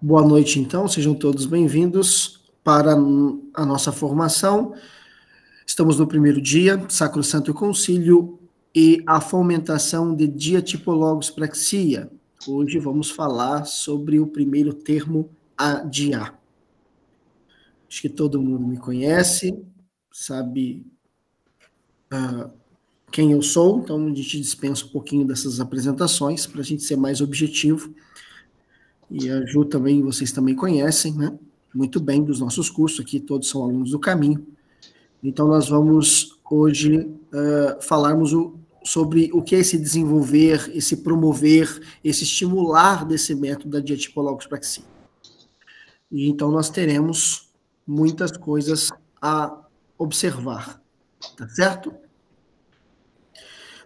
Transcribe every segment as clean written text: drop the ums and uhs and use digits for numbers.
Boa noite, então, sejam todos bem-vindos para a nossa formação. Estamos no primeiro dia, Sacrosanto Concílio e a fomentação de diatipologos praxia. Hoje vamos falar sobre o primeiro termo, adiar. Acho que todo mundo me conhece, sabe quem eu sou, então a gente dispensa um pouquinho dessas apresentações para a gente ser mais objetivo. E a Ju também, vocês também conhecem, né? Muito bem dos nossos cursos aqui, todos são alunos do caminho. Então nós vamos hoje falarmos sobre o que é esse desenvolver, esse promover, esse estimular desse método da diatipologos praxia. E então nós teremos muitas coisas a observar, tá certo?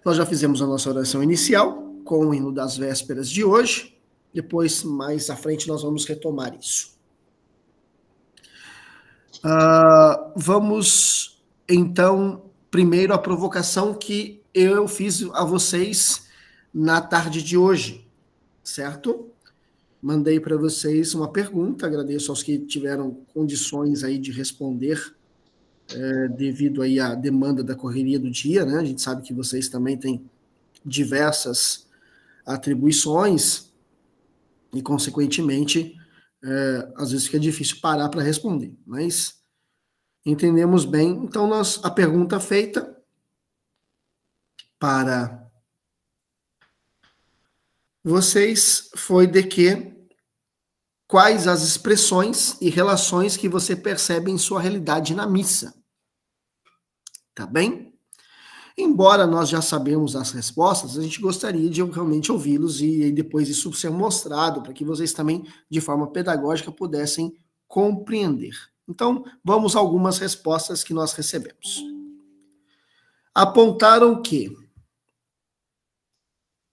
Nós já fizemos a nossa oração inicial com o hino das vésperas de hoje. Depois, mais à frente, nós vamos retomar isso. Vamos, então, primeiro a provocação que eu fiz a vocês na tarde de hoje, certo? Mandei para vocês uma pergunta, agradeço aos que tiveram condições aí de responder, devido aí à demanda da correria do dia, né? A gente sabe que vocês também têm diversas atribuições e, consequentemente, às vezes fica difícil parar para responder, mas entendemos bem. Então, a pergunta feita para vocês foi de que quais as expressões e relações que você percebe em sua realidade na missa. Tá bem? Embora nós já sabemos as respostas, a gente gostaria de realmente ouvi-los e depois isso ser mostrado para que vocês também, de forma pedagógica, pudessem compreender. Então, vamos a algumas respostas que nós recebemos. Apontaram que,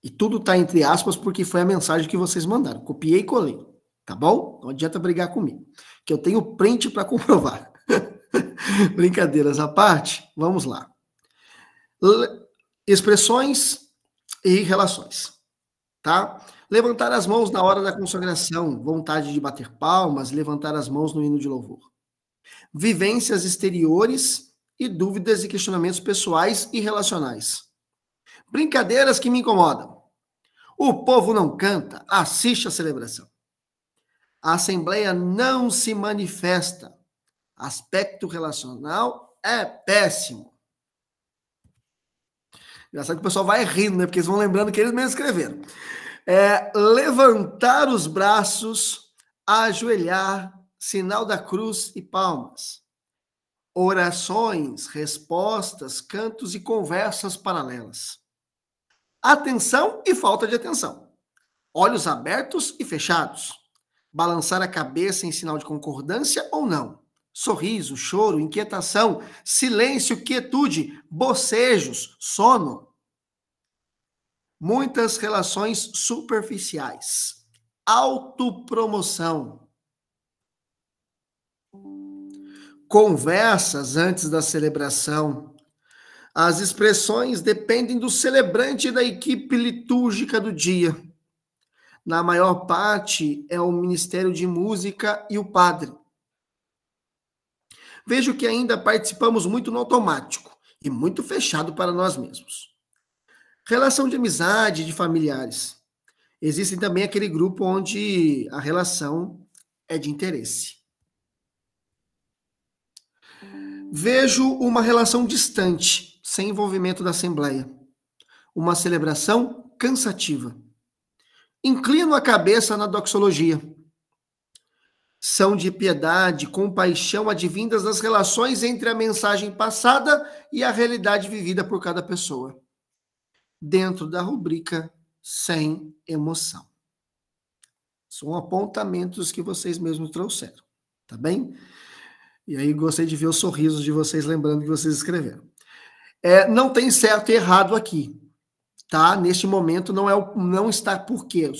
e tudo está entre aspas porque foi a mensagem que vocês mandaram, copiei e colei, tá bom? Não adianta brigar comigo, que eu tenho print para comprovar. Brincadeiras à parte, vamos lá. Expressões e relações, tá? Levantar as mãos na hora da consagração, vontade de bater palmas, levantar as mãos no hino de louvor. Vivências exteriores e dúvidas e questionamentos pessoais e relacionais. Brincadeiras que me incomodam. O povo não canta, assiste a celebração. A Assembleia não se manifesta. Aspecto relacional é péssimo. Engraçado que o pessoal vai rindo, né? Porque eles vão lembrando que eles mesmos escreveram. Levantar os braços, ajoelhar, sinal da cruz e palmas. Orações, respostas, cantos e conversas paralelas. Atenção e falta de atenção. Olhos abertos e fechados. Balançar a cabeça em sinal de concordância ou não. Sorriso, choro, inquietação, silêncio, quietude, bocejos, sono. Muitas relações superficiais. Autopromoção. Conversas antes da celebração. As expressões dependem do celebrante e da equipe litúrgica do dia. Na maior parte, é o Ministério de Música e o padre. Vejo que ainda participamos muito no automático e muito fechado para nós mesmos. Relação de amizade, de familiares. Existe também aquele grupo onde a relação é de interesse. Vejo uma relação distante, sem envolvimento da Assembleia. Uma celebração cansativa. Inclino a cabeça na doxologia. São de piedade, compaixão advindas das relações entre a mensagem passada e a realidade vivida por cada pessoa. Dentro da rubrica sem emoção. São apontamentos que vocês mesmos trouxeram, tá bem? E aí gostei de ver os sorrisos de vocês lembrando que vocês escreveram. Não tem certo e errado aqui, tá? Neste momento não está por quê.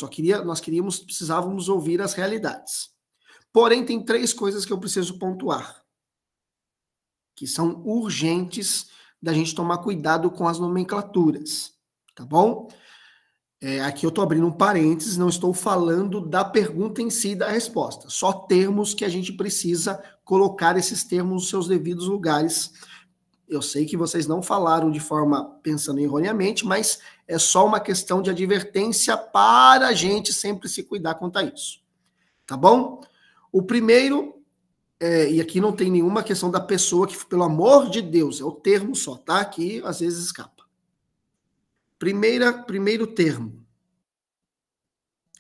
Precisávamos ouvir as realidades. Porém, tem 3 coisas que eu preciso pontuar, que são urgentes da gente tomar cuidado com as nomenclaturas, tá bom? Aqui eu estou abrindo um parênteses, não estou falando da pergunta em si e da resposta. Só termos que a gente precisa colocar esses termos nos seus devidos lugares. Eu sei que vocês não falaram de forma pensando erroneamente, mas é só uma questão de advertência para a gente sempre se cuidar quanto a isso. Tá bom? O primeiro, e aqui não tem nenhuma questão da pessoa, que pelo amor de Deus, é o termo só, tá? Aqui às vezes escapa. Primeiro termo,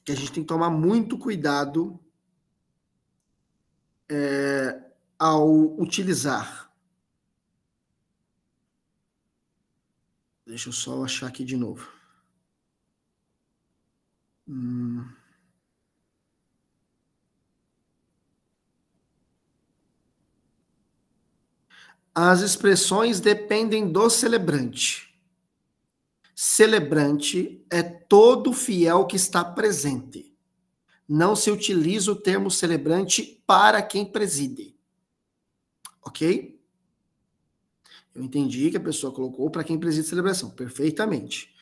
que a gente tem que tomar muito cuidado ao utilizar. Deixa eu só achar aqui de novo. As expressões dependem do celebrante. Celebrante é todo fiel que está presente. Não se utiliza o termo celebrante para quem preside. Ok? Eu entendi que a pessoa colocou para quem preside celebração. Perfeitamente.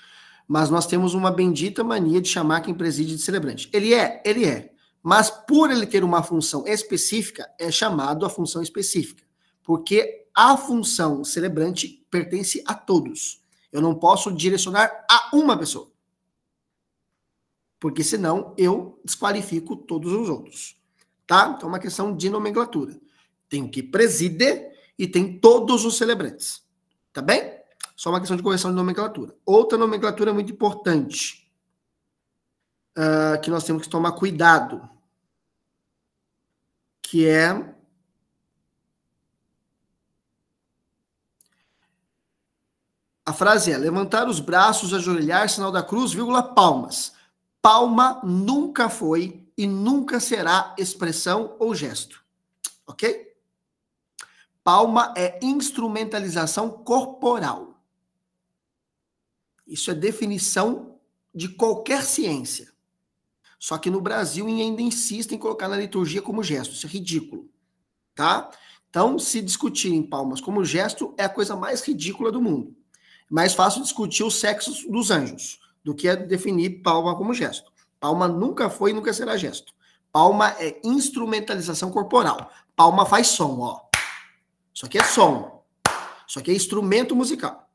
Mas nós temos uma bendita mania de chamar quem preside de celebrante. Ele é. Mas por ele ter uma função específica, é chamado a função específica. Porque a função celebrante pertence a todos. Eu não posso direcionar a uma pessoa. Porque senão eu desqualifico todos os outros. Tá? Então é uma questão de nomenclatura. Tem o que preside e tem todos os celebrantes. Tá bem? Só uma questão de correção de nomenclatura. Outra nomenclatura muito importante que nós temos que tomar cuidado, que é a frase levantar os braços, ajoelhar, sinal da cruz, vírgula, palmas. Palma nunca foi e nunca será expressão ou gesto. Ok? Palma é instrumentalização corporal. Isso é definição de qualquer ciência. Só que no Brasil ainda insistem em colocar na liturgia como gesto. Isso é ridículo. Tá? Então, se discutirem palmas como gesto, é a coisa mais ridícula do mundo. Mais fácil discutir o sexo dos anjos do que definir palma como gesto. Palma nunca foi e nunca será gesto. Palma é instrumentalização corporal. Palma faz som, ó. Isso aqui é som. Isso aqui é instrumento musical.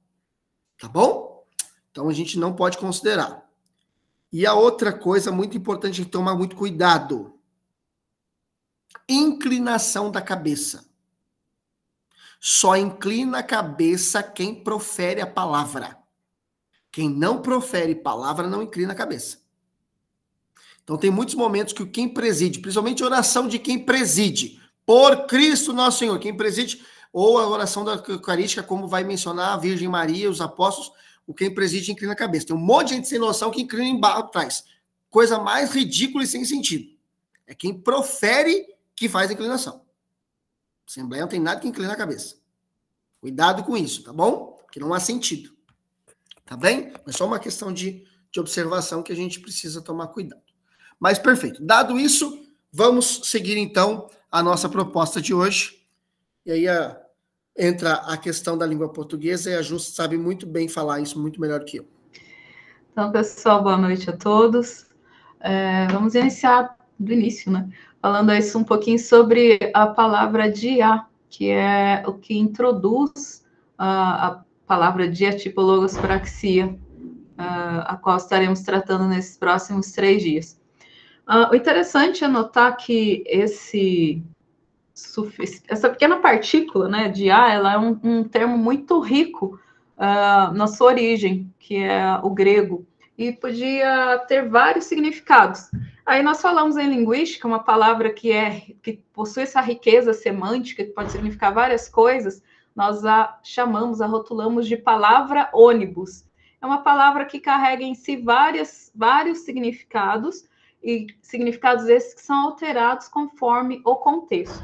Tá bom? Então a gente não pode considerar. E a outra coisa muito importante é tomar muito cuidado. Inclinação da cabeça. Só inclina a cabeça quem profere a palavra. Quem não profere palavra não inclina a cabeça. Então tem muitos momentos que quem preside, principalmente a oração de quem preside, por Cristo Nosso Senhor, quem preside, ou a oração da Eucarística, como vai mencionar a Virgem Maria, os apóstolos, o quem preside inclina a cabeça. Tem um monte de gente sem noção que inclina embaixo atrás. Coisa mais ridícula e sem sentido. É quem profere que faz a inclinação. Assembleia não tem nada que inclinar a cabeça. Cuidado com isso, tá bom? Porque não há sentido. Tá bem? É só uma questão de observação que a gente precisa tomar cuidado. Mas perfeito. Dado isso, vamos seguir então a nossa proposta de hoje. E aí entra a questão da língua portuguesa e a Ju sabe muito bem falar isso, muito melhor que eu. Então, pessoal, boa noite a todos. Vamos iniciar do início, né? Falando isso um pouquinho sobre a palavra dia, que é o que introduz a palavra diatipologospraxia, a qual estaremos tratando nesses próximos 3 dias. O interessante é notar que essa pequena partícula, né, de ela é um termo muito rico na sua origem, que é o grego, e podia ter vários significados. Aí nós falamos em linguística, uma palavra que possui essa riqueza semântica, que pode significar várias coisas, nós a rotulamos de palavra ônibus. É uma palavra que carrega em si vários significados, e significados esses que são alterados conforme o contexto.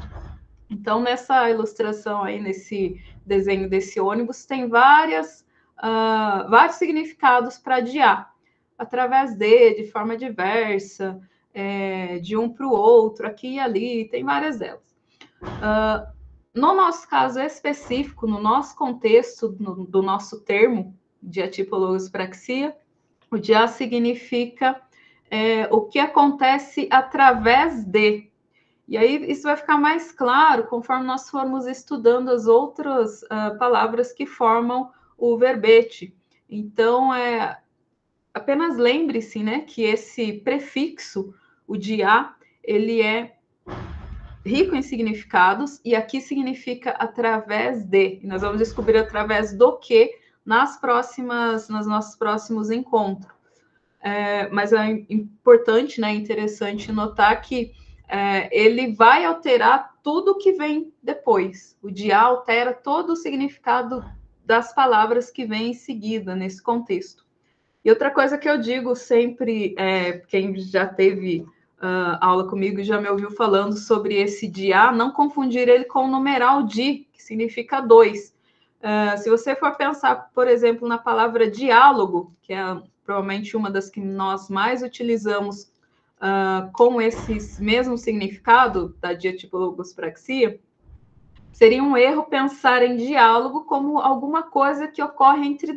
Então, nessa ilustração aí, nesse desenho desse ônibus, tem vários significados para adiar, através de forma diversa, de um para o outro, aqui e ali, tem várias delas. No nosso caso específico, no nosso contexto, do nosso termo, diatipologospraxia, O dia significa o que acontece através de. E aí isso vai ficar mais claro conforme nós formos estudando as outras palavras que formam o verbete. Então, apenas lembre-se, né, que esse prefixo, o dia, ele é rico em significados, e aqui significa através de. E nós vamos descobrir através do que nos nossos próximos encontros. Mas é importante, né, interessante notar que ele vai alterar tudo que vem depois. O dia altera todo o significado das palavras que vêm em seguida nesse contexto. E outra coisa que eu digo sempre, quem já teve aula comigo já me ouviu falando sobre esse dia, não confundir ele com o numeral di, que significa 2. Se você for pensar, por exemplo, na palavra diálogo, que é provavelmente uma das que nós mais utilizamos com esse mesmo significado da diatipologospraxia, seria um erro pensar em diálogo como alguma coisa que ocorre entre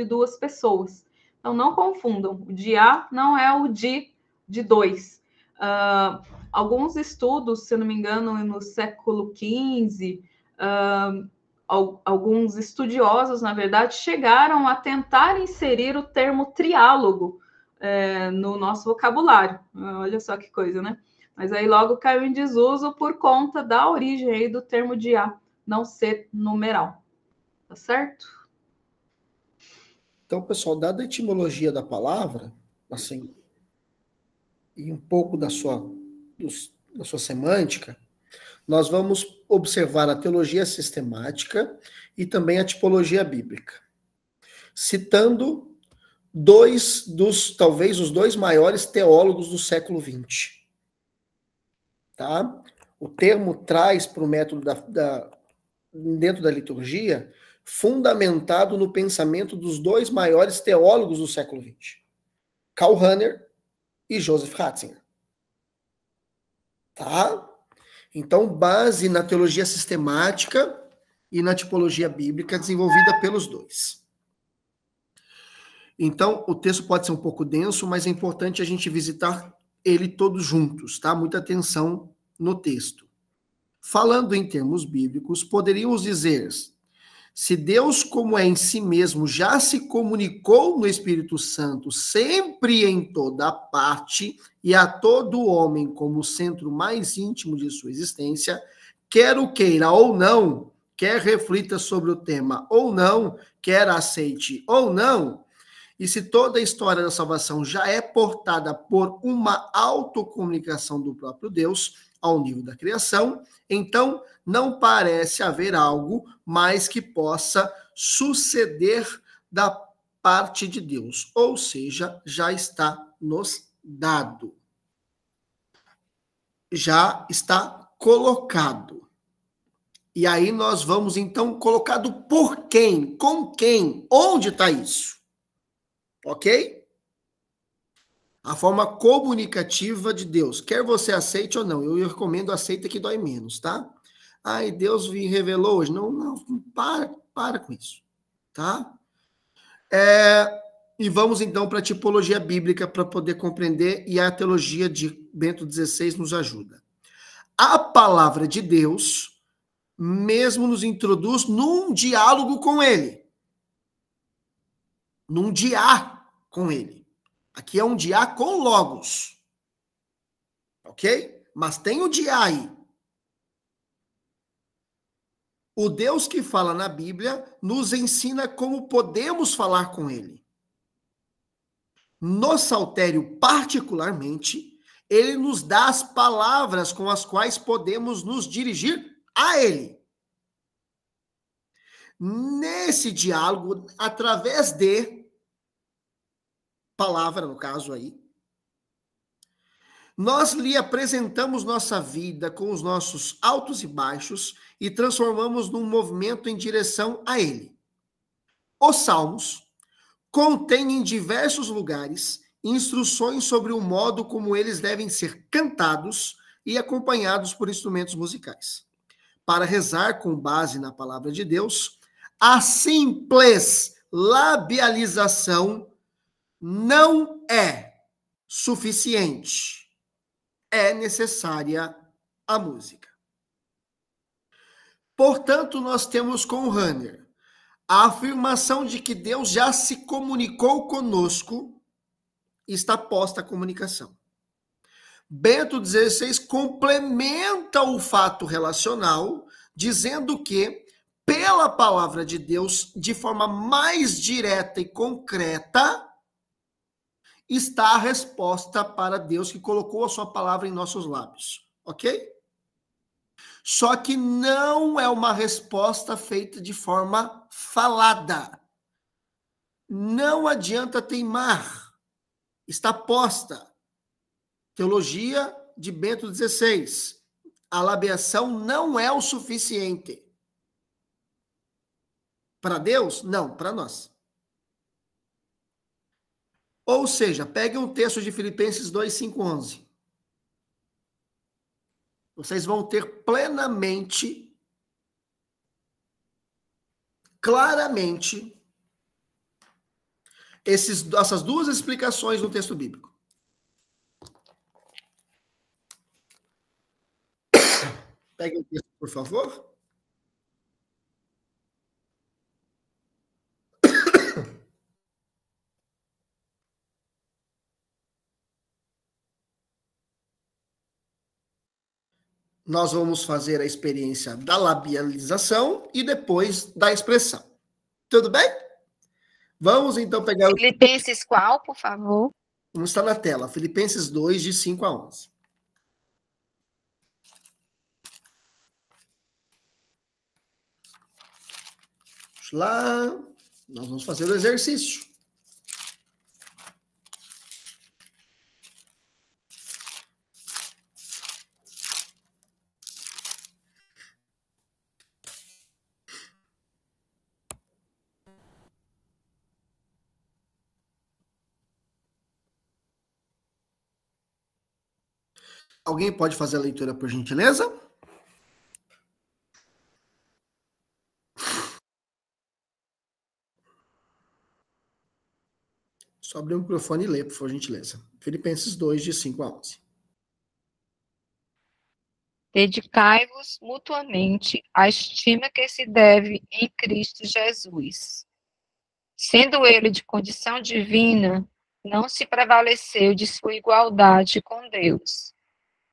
duas pessoas. Então, não confundam. O dia não é o de dois. Alguns estudos, se eu não me engano, no século XV, alguns estudiosos, na verdade, chegaram a tentar inserir o termo triálogo no nosso vocabulário. Olha só que coisa, né? Mas aí logo caiu em desuso por conta da origem aí do termo dia não ser numeral. Tá certo? Então, pessoal, dada a etimologia da palavra, assim, e um pouco da sua semântica, nós vamos observar a teologia sistemática e também a tipologia bíblica, citando talvez os dois maiores teólogos do século XX. Tá? O termo traz para o método dentro da liturgia, fundamentado no pensamento dos dois maiores teólogos do século XX, Karl Rahner e Joseph Ratzinger. Tá? Então, base na teologia sistemática e na tipologia bíblica desenvolvida pelos dois. Então, o texto pode ser um pouco denso, mas é importante a gente visitar ele todos juntos, tá? Muita atenção no texto. Falando em termos bíblicos, poderíamos dizer: se Deus, como é em si mesmo, já se comunicou no Espírito Santo, sempre em toda parte, e a todo homem como o centro mais íntimo de sua existência, quer o queira ou não, quer reflita sobre o tema ou não, quer aceite ou não, e se toda a história da salvação já é portada por uma autocomunicação do próprio Deus ao nível da criação, então não parece haver algo mais que possa suceder da parte de Deus, ou seja, já está nos dado. Já está colocado. E aí nós vamos então colocado por quem? Com quem? Onde está isso? Ok? A forma comunicativa de Deus. Quer você aceite ou não. Eu recomendo aceita que dói menos, tá? Ai, Deus me revelou hoje. Não, para com isso, tá? E vamos então para a tipologia bíblica para poder compreender, e a teologia de Bento XVI nos ajuda. A palavra de Deus mesmo nos introduz num diálogo com ele. Num diá com ele. Aqui é um diá com logos. Ok? Mas tem o diá aí. O Deus que fala na Bíblia nos ensina como podemos falar com ele. No Saltério, particularmente, ele nos dá as palavras com as quais podemos nos dirigir a ele. Nesse diálogo, através de palavra, no caso aí, nós lhe apresentamos nossa vida com os nossos altos e baixos e transformamos num movimento em direção a ele. Os Salmos contêm em diversos lugares instruções sobre o modo como eles devem ser cantados e acompanhados por instrumentos musicais. Para rezar com base na palavra de Deus, a simples labialização não é suficiente. É necessária a música. Portanto, nós temos com Rahner a afirmação de que Deus já se comunicou conosco, está posta a comunicação. Bento XVI complementa o fato relacional, dizendo que, pela palavra de Deus, de forma mais direta e concreta, está a resposta para Deus que colocou a sua palavra em nossos lábios. Ok? Só que não é uma resposta feita de forma falada. Não adianta teimar. Está posta. Teologia de Bento XVI. A labiação não é o suficiente. Para Deus? Não, para nós. Ou seja, pegue um texto de Filipenses 2, 5, 11. Vocês vão ter plenamente, claramente, essas duas explicações no texto bíblico. Pegue o texto, por favor. Nós vamos fazer a experiência da labialização e depois da expressão. Tudo bem? Vamos então pegar... Filipenses qual, por favor? Vamos estar na tela. Filipenses 2, de 5 a 11. Vamos lá. Nós vamos fazer o exercício. Alguém pode fazer a leitura, por gentileza? Só abrir o microfone e ler, por gentileza. Filipenses 2, de 5 a 11. Dedicai-vos mutuamente à estima que se deve em Cristo Jesus. Sendo ele de condição divina, não se prevaleceu de sua igualdade com Deus,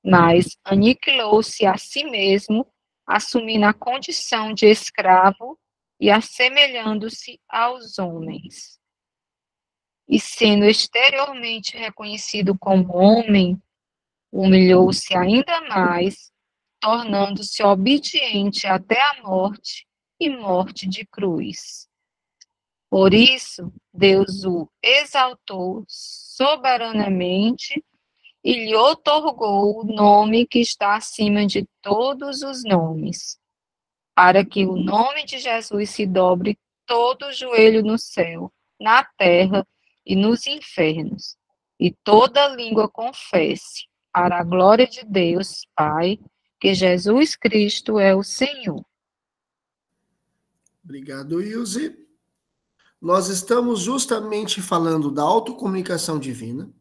mas aniquilou-se a si mesmo, assumindo a condição de escravo e assemelhando-se aos homens. E sendo exteriormente reconhecido como homem, humilhou-se ainda mais, tornando-se obediente até a morte e morte de cruz. Por isso, Deus o exaltou soberanamente e lhe outorgou o nome que está acima de todos os nomes, para que o nome de Jesus se dobre todo o joelho no céu, na terra e nos infernos, e toda língua confesse, para a glória de Deus, Pai, que Jesus Cristo é o Senhor. Obrigado, Ilse. Nós estamos justamente falando da autocomunicação divina,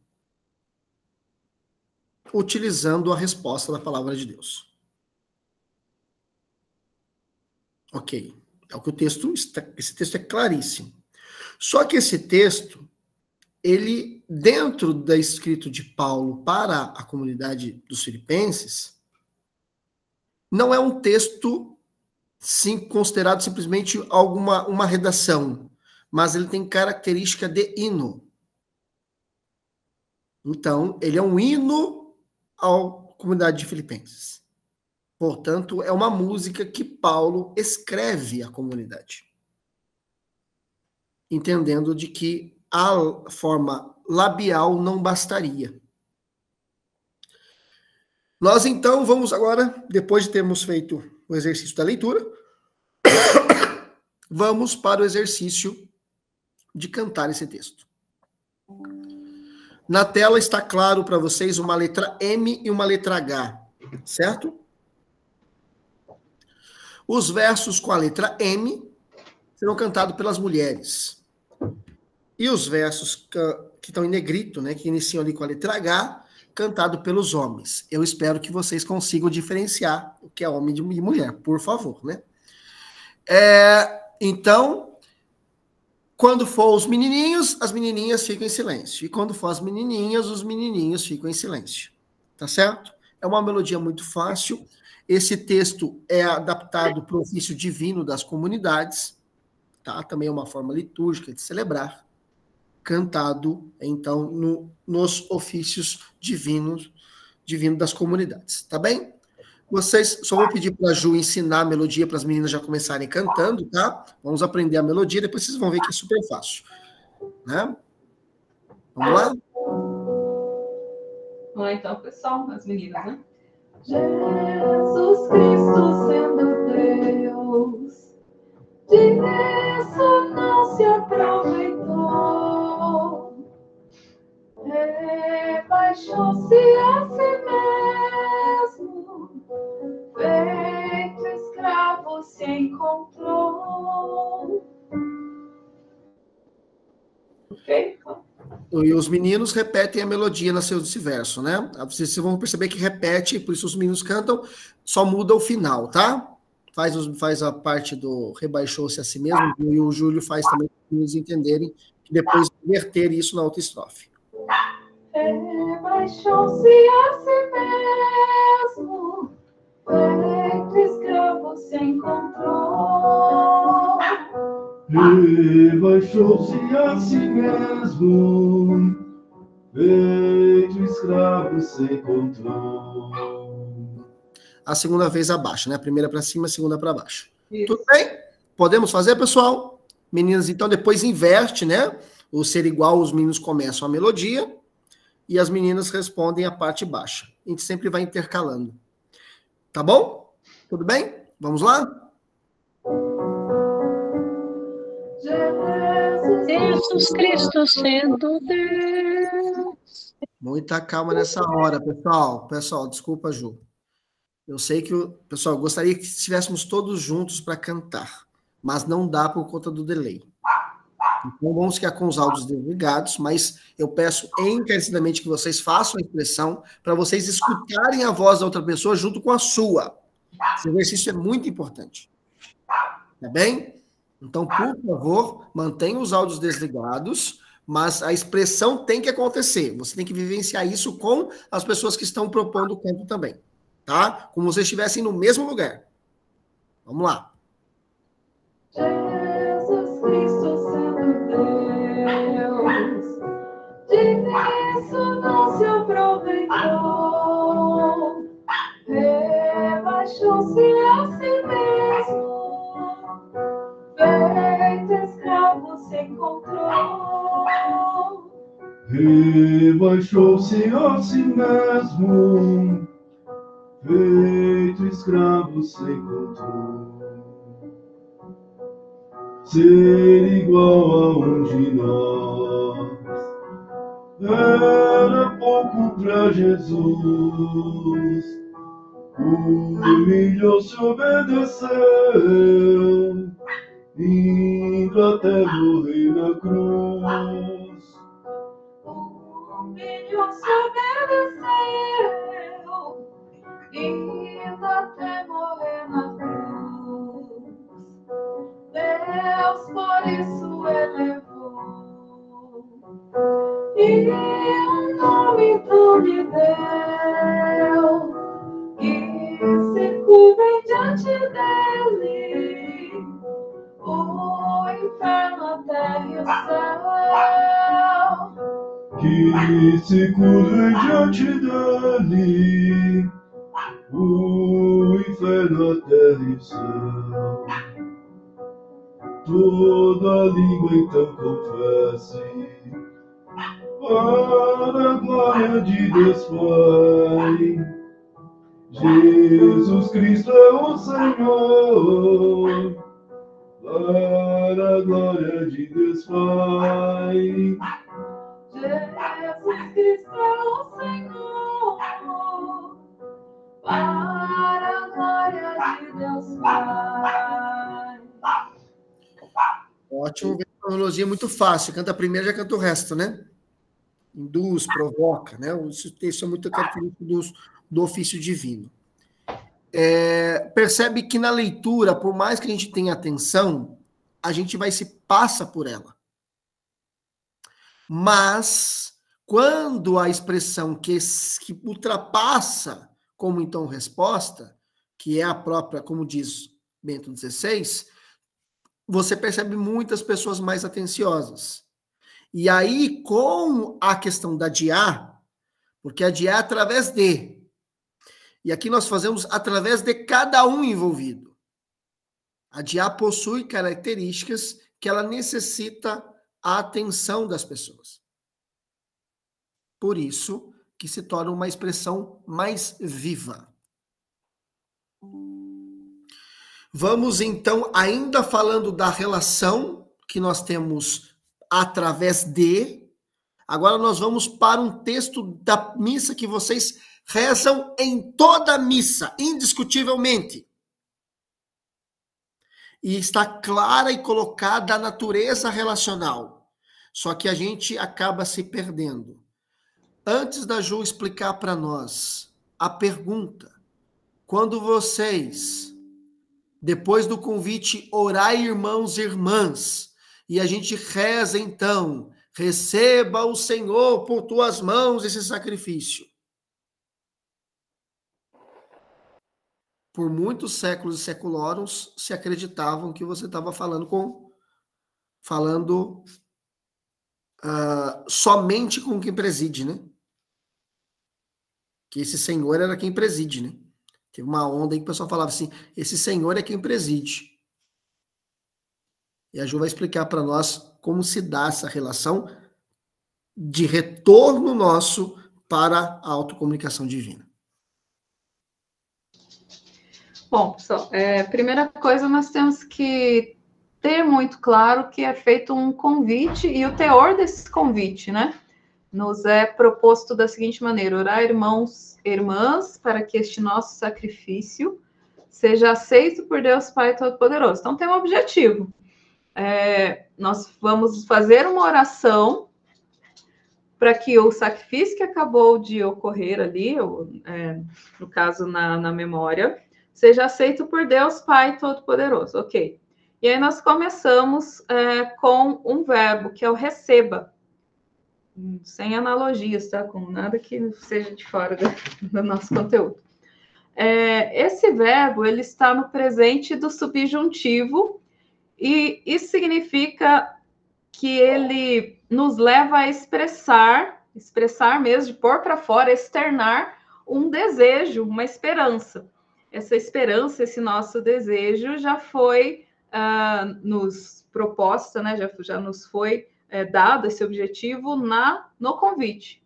utilizando a resposta da palavra de Deus. Ok. É o que o texto está, esse texto é claríssimo. Só que esse texto, ele, dentro da escrito de Paulo para a comunidade dos filipenses, não é um texto considerado simplesmente uma redação, mas ele tem característica de hino. Então, ele é um hino à comunidade de Filipenses. Portanto, é uma música que Paulo escreve à comunidade, entendendo de que a forma labial não bastaria. Nós, então, vamos agora, depois de termos feito o exercício da leitura, vamos para o exercício de cantar esse texto. Na tela está claro para vocês uma letra M e uma letra H, certo? Os versos com a letra M serão cantados pelas mulheres. E os versos que estão em negrito, né, que iniciam ali com a letra H, cantado pelos homens. Eu espero que vocês consigam diferenciar o que é homem de mulher, por favor, né? Então, quando for os menininhos, as menininhas ficam em silêncio. E quando for as menininhas, os menininhos ficam em silêncio. Tá certo? É uma melodia muito fácil. Esse texto é adaptado para o ofício divino das comunidades, tá? Também é uma forma litúrgica de celebrar, cantado, então, nos ofícios divinos das comunidades, tá bem? Vocês, só vou pedir para a Ju ensinar a melodia para as meninas já começarem cantando, tá? Vamos aprender a melodia, depois vocês vão ver que é super fácil, né? Vamos lá? Vamos lá então, pessoal, as meninas, né? Jesus Cristo sendo Deus, disso não se aproveitou, rebaixou-se a si mesmo, feito escravo se encontrou. Ok? E os meninos repetem a melodia nesse verso, né? Vocês vão perceber que repete, por isso os meninos cantam, só muda o final, tá? Faz a parte do rebaixou-se a si mesmo, e o Júlio faz também para os meninos entenderem, que depois inverter isso na outra estrofe. Rebaixou-se a si mesmo, feito escravo se encontrou. Rebaixou-se a si mesmo, feito escravo se encontrou. A segunda vez abaixa, né? A primeira para cima, a segunda para baixo. Isso. Tudo bem? Podemos fazer, pessoal? Meninas, então depois inverte, né? O ser igual, os meninos começam a melodia e as meninas respondem a parte baixa. A gente sempre vai intercalando. Tá bom? Tudo bem? Vamos lá? Jesus Cristo sendo Deus. Muita calma nessa hora, pessoal. Pessoal, desculpa, Ju. Eu sei que pessoal, eu gostaria que estivéssemos todos juntos para cantar, mas não dá por conta do delay. Então vamos ficar com os áudios desligados, mas eu peço encarecidamente que vocês façam a expressão para vocês escutarem a voz da outra pessoa junto com a sua. Esse exercício é muito importante. Tá bem? Então, por favor, mantenha os áudios desligados, mas a expressão tem que acontecer. Você tem que vivenciar isso com as pessoas que estão propondo o canto também. Tá? Como se estivessem no mesmo lugar. Vamos lá. Jesus Cristo sendo Deus, disso não se aproveitou, rebaixou-se a si mesmo, feito escravo se encontrou. Rebaixou-se a si mesmo, feito escravo se encontrou. Ser igual a um de nós era pouco para Jesus. Humilhou-se, obedeceu, indo até morrer na cruz. Humilhou-se, obedeceu, indo até morrer na cruz. Deus por isso elevou, e um nome então lhe deu, que se curvem diante dele o inferno, a terra e o céu. Que se curvem diante dele o inferno, a terra e o céu. Toda língua então confesse, para a glória de Deus Pai. Jesus Cristo é o Senhor, para a glória de Deus Pai. Jesus Cristo é o Senhor, para a glória de Deus Pai. Ótimo, cronologia muito fácil. Canta a primeira, já canta o resto, né? Induz, provoca, né? Isso é muito característico do ofício divino. Percebe que na leitura, por mais que a gente tenha atenção, a gente vai se passa por ela. Mas, quando a expressão que ultrapassa como então resposta, que é a própria, como diz Bento XVI, você percebe muitas pessoas mais atenciosas. E aí, com a questão da DIA, porque a DIA é através de, e aqui nós fazemos através de cada um envolvido. A DIA possui características que ela necessita a atenção das pessoas. Por isso que se torna uma expressão mais viva. Vamos então, ainda falando da relação que nós temos através de, agora nós vamos para um texto da missa que vocês rezam em toda a missa, indiscutivelmente. E está clara e colocada a natureza relacional. Só que a gente acaba se perdendo. Antes da Ju explicar para nós a pergunta, quando vocês, depois do convite, orai irmãos e irmãs, e a gente reza então, receba o Senhor por tuas mãos esse sacrifício. Por muitos séculos e seculórios se acreditavam que você estava falando somente com quem preside, né? Que esse Senhor era quem preside, né? Teve uma onda aí que o pessoal falava assim, esse Senhor é quem preside. E a Ju vai explicar para nós como se dá essa relação de retorno nosso para a autocomunicação divina. Bom, pessoal, primeira coisa, nós temos que ter muito claro que é feito um convite e o teor desse convite, né? Nos é proposto da seguinte maneira: orar, irmãos e irmãs, para que este nosso sacrifício seja aceito por Deus Pai Todo-Poderoso. Então, tem um objetivo. Nós vamos fazer uma oração para que o sacrifício que acabou de ocorrer ali, no caso, na memória, seja aceito por Deus Pai Todo-Poderoso. Ok. E aí nós começamos com um verbo, que é o receba. Sem analogias, tá? Com nada que seja de fora do nosso conteúdo. Esse verbo, ele está no presente do subjuntivo, e isso significa que ele nos leva a expressar mesmo, de pôr para fora, externar um desejo, uma esperança. Essa esperança, esse nosso desejo já foi nos proposta, né? Já nos foi dado esse objetivo no convite.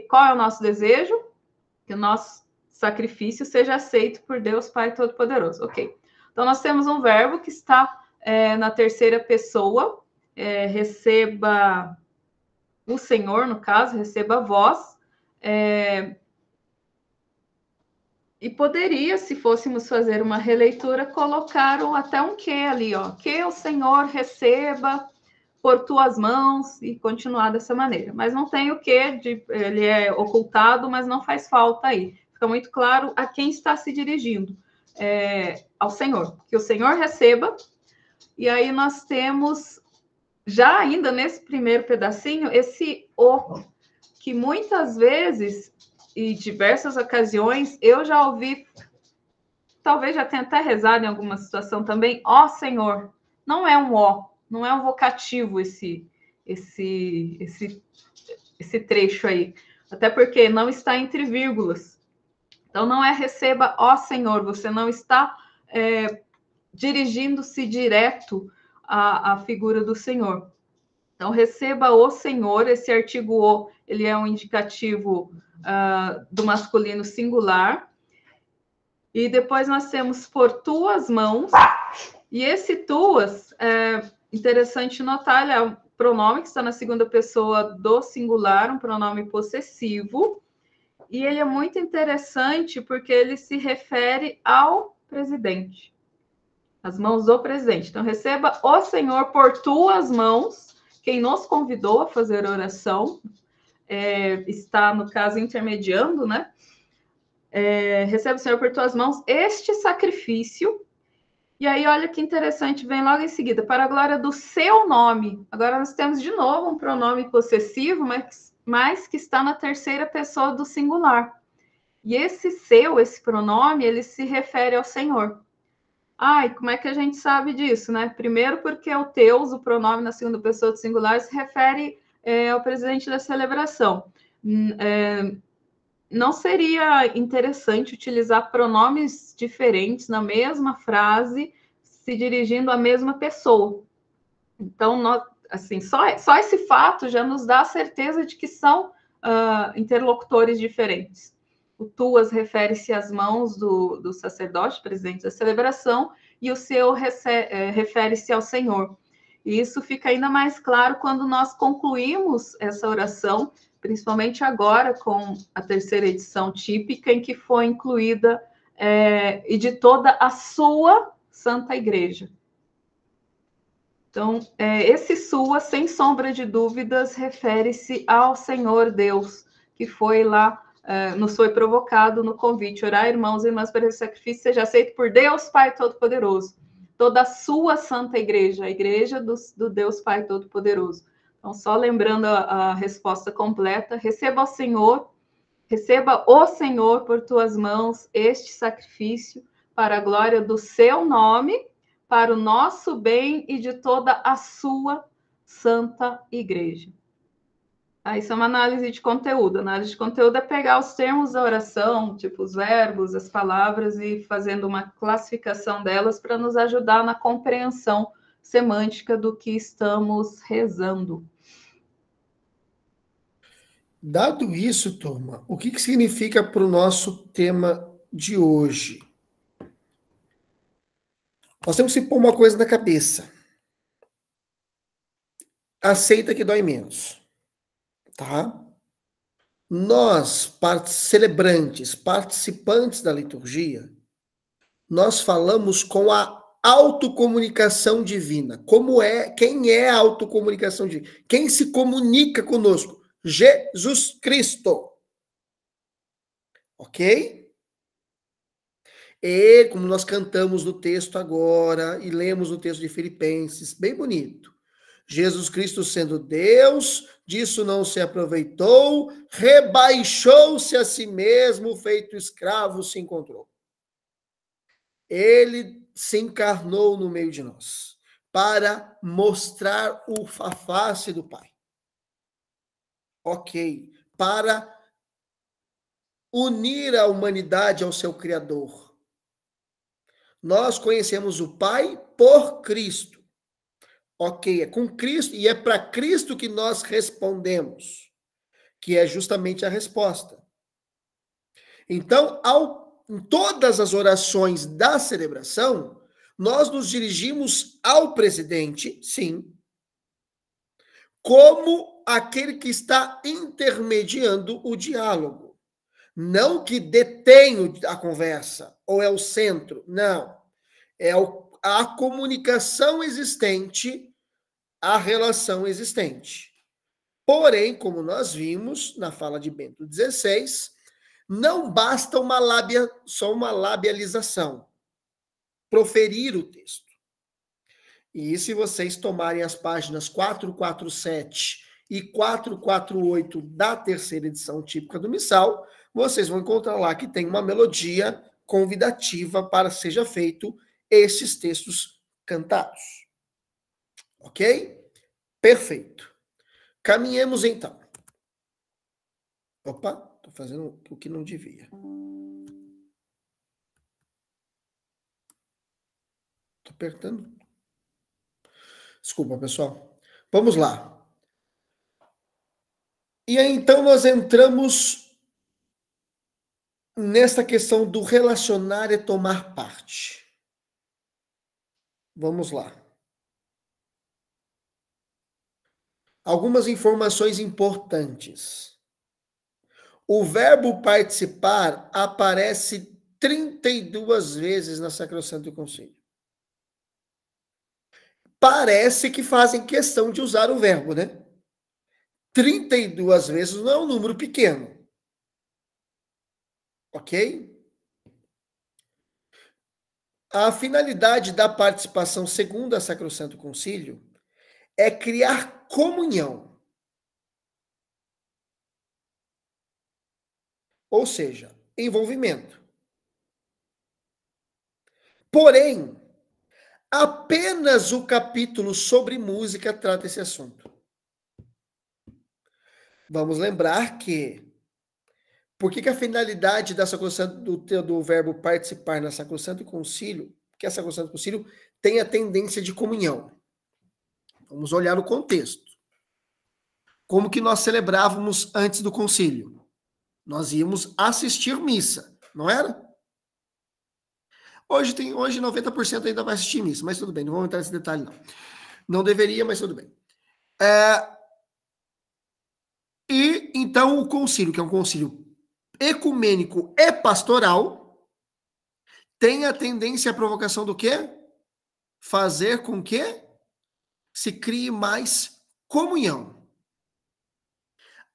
Qual é o nosso desejo? Que o nosso sacrifício seja aceito por Deus Pai Todo-Poderoso. Ok. Então, nós temos um verbo que está na terceira pessoa, receba o Senhor, no caso, receba vós, e poderia, se fôssemos fazer uma releitura, colocar até um que ali, ó, que o Senhor receba por tuas mãos, e continuar dessa maneira. Mas não tem o que, ele é ocultado, mas não faz falta aí. Fica muito claro a quem está se dirigindo, ao Senhor. Que o Senhor receba, e aí nós temos, já ainda nesse primeiro pedacinho, esse o, que muitas vezes, e diversas ocasiões, eu já ouvi, talvez já tenha até rezado em alguma situação também, ó Senhor. Não é um ó, não é um vocativo esse trecho aí. Até porque não está entre vírgulas. Então, não é receba, ó Senhor. Você não está dirigindo-se direto à figura do Senhor. Então, receba o Senhor. Esse artigo o, ele é um indicativo do masculino singular. E depois nós temos por tuas mãos. E esse tuas, interessante notar, ele é um pronome que está na segunda pessoa do singular, um pronome possessivo. E ele é muito interessante porque ele se refere ao presidente. As mãos do presidente. Então, receba o Senhor por tuas mãos, quem nos convidou a fazer oração, está, no caso, intermediando, né? Recebe o Senhor por tuas mãos este sacrifício. E aí, olha que interessante, vem logo em seguida, para a glória do seu nome. Agora nós temos de novo um pronome possessivo, mas que está na terceira pessoa do singular. E esse pronome, ele se refere ao Senhor. E como é que a gente sabe disso, né? Primeiro porque o teus, o pronome na segunda pessoa do singular, se refere ao presidente da celebração. Não seria interessante utilizar pronomes diferentes na mesma frase, se dirigindo à mesma pessoa. Então, assim, só esse fato já nos dá a certeza de que são interlocutores diferentes. O tuas refere-se às mãos do sacerdote, presidente da celebração, e o seu refere-se ao Senhor. E isso fica ainda mais claro quando nós concluímos essa oração, principalmente agora com a terceira edição típica, em que foi incluída e de toda a sua Santa Igreja. Então, esse sua, sem sombra de dúvidas, refere-se ao Senhor Deus, que foi lá, nos foi provocado no convite: orar, irmãos e irmãs, para que o sacrifício seja aceito por Deus Pai Todo-Poderoso. Toda a sua Santa Igreja, a Igreja do Deus Pai Todo-Poderoso. Então, só lembrando a resposta completa: receba o Senhor por tuas mãos este sacrifício para a glória do seu nome, para o nosso bem e de toda a sua Santa Igreja. Isso é uma análise de conteúdo. A análise de conteúdo é pegar os termos da oração, tipo os verbos, as palavras, e fazendo uma classificação delas para nos ajudar na compreensão semântica do que estamos rezando. Dado isso, turma, o que significa para o nosso tema de hoje? Nós temos que pôr uma coisa na cabeça. Aceita que dói menos. Tá? Nós, celebrantes, participantes da liturgia, nós falamos com a autocomunicação divina. Quem é a autocomunicação divina? Quem se comunica conosco? Jesus Cristo. Ok? E, como nós cantamos no texto agora, e lemos no texto de Filipenses, bem bonito. Jesus Cristo, sendo Deus, disso não se aproveitou, rebaixou-se a si mesmo, feito escravo, se encontrou. Ele se encarnou no meio de nós, para mostrar a face do Pai. Ok. Para unir a humanidade ao seu Criador. Nós conhecemos o Pai por Cristo. Ok, é com Cristo, e é para Cristo que nós respondemos, que é justamente a resposta. Então, em todas as orações da celebração, nós nos dirigimos ao presidente, sim, como aquele que está intermediando o diálogo. Não que detém a conversa, ou é o centro, não. É a comunicação existente, a relação existente. Porém, como nós vimos na fala de Bento XVI, não basta só uma labialização, proferir o texto. E se vocês tomarem as páginas 447 e 448 da terceira edição típica do Missal, vocês vão encontrar lá que tem uma melodia convidativa para seja feito esses textos cantados. Ok? Perfeito. Caminhemos então. Opa, estou fazendo o que não devia. Estou apertando. Desculpa, pessoal. Vamos lá. E aí, então, nós entramos nessa questão do relacionar e tomar parte. Vamos lá. Algumas informações importantes. O verbo participar aparece 32 vezes na Sacrosanto Concílio. parece que fazem questão de usar o verbo, né? 32 vezes não é um número pequeno. Ok? A finalidade da participação, segundo a Sacrosanto Concílio, é criar comunhão. Ou seja, envolvimento. Porém, apenas o capítulo sobre música trata esse assunto. Vamos lembrar que por que a finalidade da do verbo participar na Sacrosanto Concílio, que a Sacrosanto Concílio tem a tendência de comunhão. Vamos olhar o contexto. Como que nós celebrávamos antes do concílio? Nós íamos assistir missa, não era? Hoje 90% ainda vai assistir missa, mas tudo bem, não vamos entrar nesse detalhe não. Não deveria, mas tudo bem. E então o concílio, que é um concílio ecumênico e pastoral, tem a tendência à provocação do quê? Fazer com que se crie mais comunhão.